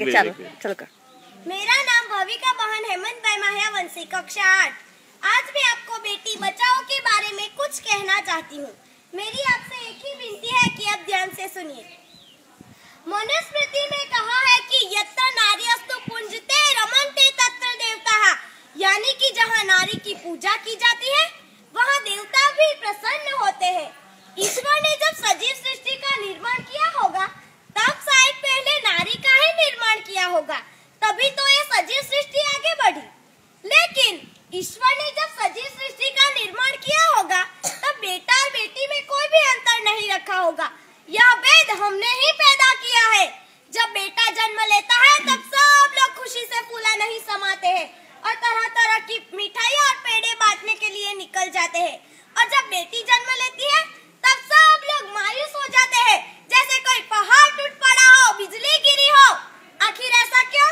चलो कर। मेरा नाम भविका बहन हेमंत भाई माह्यावंशी, कक्षा 8। आज मैं आपको बेटी बचाओ के बारे में कुछ कहना चाहती हूँ। मेरी आपसे एक ही विनती है कि आप ध्यान से सुनिए। मनुस्मृति में कहा है कि यत्र नार्यस्तु पूज्यते रमन्ते तत्र देवताः, यानी कि जहाँ नारी की पूजा की जाती है वहाँ देवता भी प्रसन्न होते हैं। ईश्वर ने जब सजीव सृष्टि का निर्माण किया होगा तब शायद पहले नारी का ही निर्माण किया होगा, तभी तो ये सजीव सृष्टि आगे बढ़ी। लेकिन ईश्वर ने जब सजीव सृष्टि का निर्माण किया होगा तब बेटा और बेटी में कोई भी अंतर नहीं रखा होगा। यह भेद हमने ही पैदा किया है। जब बेटा जन्म लेता है तब सब लोग खुशी से फूला नहीं समाते हैं और तरह तरह की मिठाई और पेड़े बांटने के लिए निकल जाते हैं। और जब बेटी जन्म लेती है तब सब लोग मायूस हो जाते हैं, जैसे कोई पहाड़ टूट पड़ा हो, बिजली गिरी हो। आखिर ऐसा क्यों?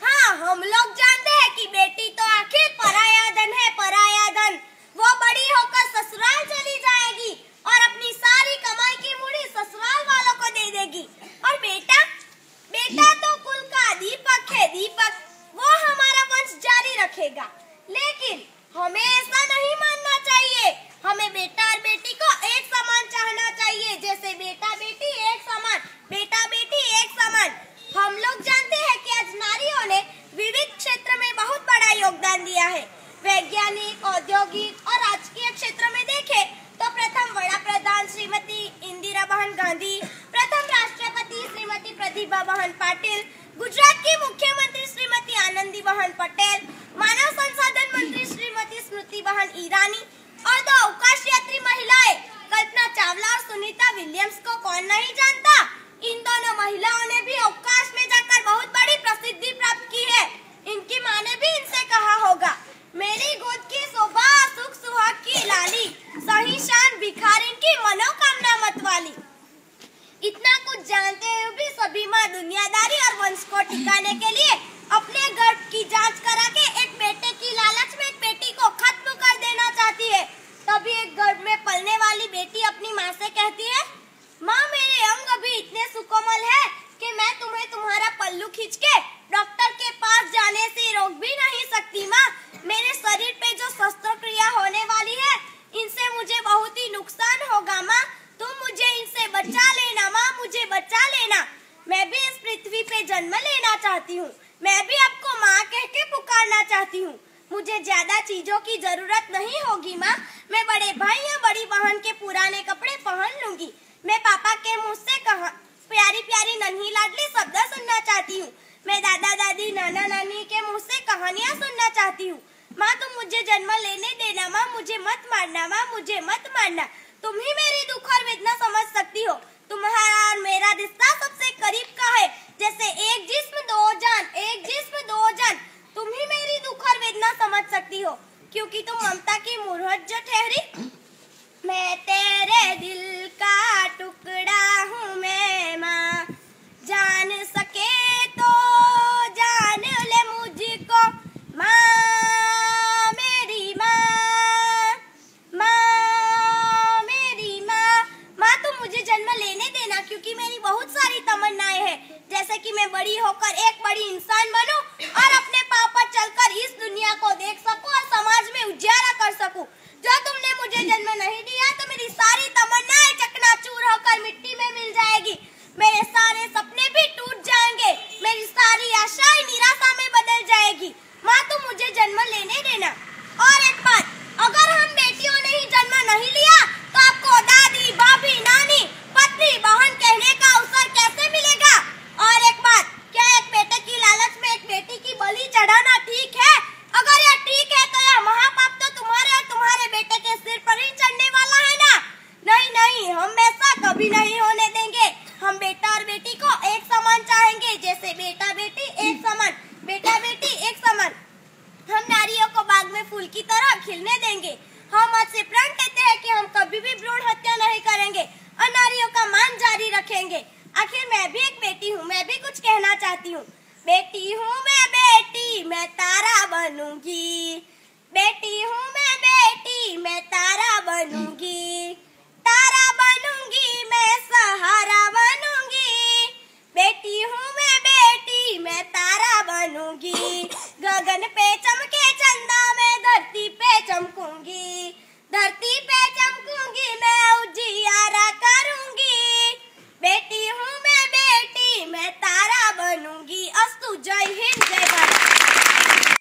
हाँ, हम लोग जानते हैं कि बेटी तो आखिर पराया धन है, पराया धन। वो बड़ी होकर ससुराल चली जाएगी और अपनी सारी कमाई की मुड़ी ससुराल वालों को दे देगी। और बेटा तो कुल का दीपक है, दीपक। वो हमारा वंश जारी रखेगा। लेकिन हमें ऐसा नहीं मानना चाहिए। हमें बेटा और बेटी को एक समान चाहना चाहिए, जैसे बेटा बेटी एक समान, बेटा बेटी एक समान। हम लोग जानते हैं कि आज नारियों ने विविध क्षेत्र में बहुत बड़ा योगदान दिया है। वैज्ञानिक, औद्योगिक और राजकीय क्षेत्र में देखें तो प्रथम बड़ा प्रधान श्रीमती इंदिरा बहन गांधी, प्रथम राष्ट्रपति श्रीमती प्रतिभा बहन पाटिल, गुजरात की मुख्यमंत्री श्रीमती आनंदी बहन पटेल, मानव संसाधन मंत्री श्रीमती स्मृति बहन ईरानी और दो अवकाश यात्री महिलाएं कल्पना चावला और सुनीता विलियम्स को कौन नहीं जानता। इन दोनों महिलाओं ने भी अवकाश में जाकर बहुत बड़ी प्रसिद्धि प्राप्त की है। इनकी माँ ने भी इनसे कहा होगा, मेरी गोद की शोभा सुख सुहाग की लाली, सही शान भिखारिन की मनोकामना मत वाली। इतना कुछ जानते हुए भी सभी माँ दुनियादारी और वंश को टिकाने के लिए अपने गर्भ की जांच करा के एक बेटे की लालच में एक बेटी को खत्म कर देना चाहती है। तभी एक गर्भ में पलने वाली बेटी अपनी माँ से कहती है, माँ मेरे अंग अभी इतने सुकोमल है कि मैं तुम्हें तुम्हारा पल्लू खींच के डॉक्टर के पास जाने से रोक भी नहीं सकती। माँ, मेरे शरीर पे जो शस्त्रक्रिया होने वाली है इनसे मुझे बहुत ही नुकसान होगा। माँ, तुम मुझे इनसे बचा लेना। माँ, मुझे बचा लेना। मैं भी इस पृथ्वी पे जन्म लेना चाहती हूँ। मैं भी आपको माँ कह के पुकारना चाहती हूँ। मुझे ज्यादा चीजों की जरूरत नहीं होगी माँ। मैं बड़े भाई या बड़ी बहन के पुराने कपड़े पहन लूंगी। मैं पापा के मुँह से प्यारी प्यारी नन्ही लाडली शब्द सुनना चाहती हूँ। मैं दादा दादी नाना नानी के मुँह से कहानियाँ सुनना चाहती हूँ। माँ, तुम मुझे जन्म लेने देना। माँ, मुझे मत मारना। माँ, मुझे मत मारना। तुम ही मेरी दुख और वेदना समझ सकती हो। तुम्हारा और मेरा रिश्ता सबसे करीब का है, जैसे एक जिस्म दो जान, एक जिस्म दो जान। तुम ही मेरी दुख और वेदना समझ सकती हो, क्योंकि तुम ममता की मुहूर्त जो ठहरी। मैं तेरे दिल का टुकड़ा हूँ मैं माँ, जान सके तो जान ले मुझको माँ, मेरी माँ, माँ मेरी माँ। माँ, तुम मुझे जन्म लेने देना, क्योंकि मेरी बहुत सारी तमन्नाएं हैं, जैसे कि मैं बड़ी होकर एक बड़ी इंसान बनूं और अपने पाँव पर चलकर इस दुनिया को देख सकूं और समाज में उजियारा कर सकूं। जो तुमने मुझे जन्म नहीं दिया तो मेरी सारी तमन्नाएं चकनाचूर होकर मिट्टी में मिल जाएगी। मेरे सारे सपने भी टूट जाएंगे। मेरी सारी आशाएं निराशा में बदल जाएगी। माँ, तुम मुझे जन्म लेने देना। और एक बात, अगर हम बेटियों ने ही जन्म नहीं लिया तो आपको दादी, भाभी, नानी, पत्नी, बहन कहने का अवसर कैसे मिलेगा? और एक बात, क्या एक बेटे की लालच में एक बेटी की बलि चढ़ाना ठीक है? अगर यह ठीक है तो यह महापाप तो तुम्हारे और तुम्हारे बेटे के सिर पर ही चढ़ने वाला है ना? नहीं नहीं, हम ऐसा कभी नहीं होने देंगे। हम बेटा और बेटी को एक समान चाहेंगे, जैसे बेटा बेटी एक समान, बेटा बेटी एक समान। हम नारियों को बाग में फूल की तरह खिलने देंगे। हम आज से प्रण लेते हैं कि हम कभी भी भ्रूण हत्या नहीं करेंगे और नारियों का मान जारी रखेंगे। आखिर मैं भी एक बेटी हूँ, मैं भी कुछ कहना चाहती हूँ। बेटी हूँ मैं बेटी, मैं तारा बनूंगी। बेटी हूँ मैं बेटी, मैं तारा बनूंगी। तारा बनूंगी मैं, सहारा करूंगी, गगन पे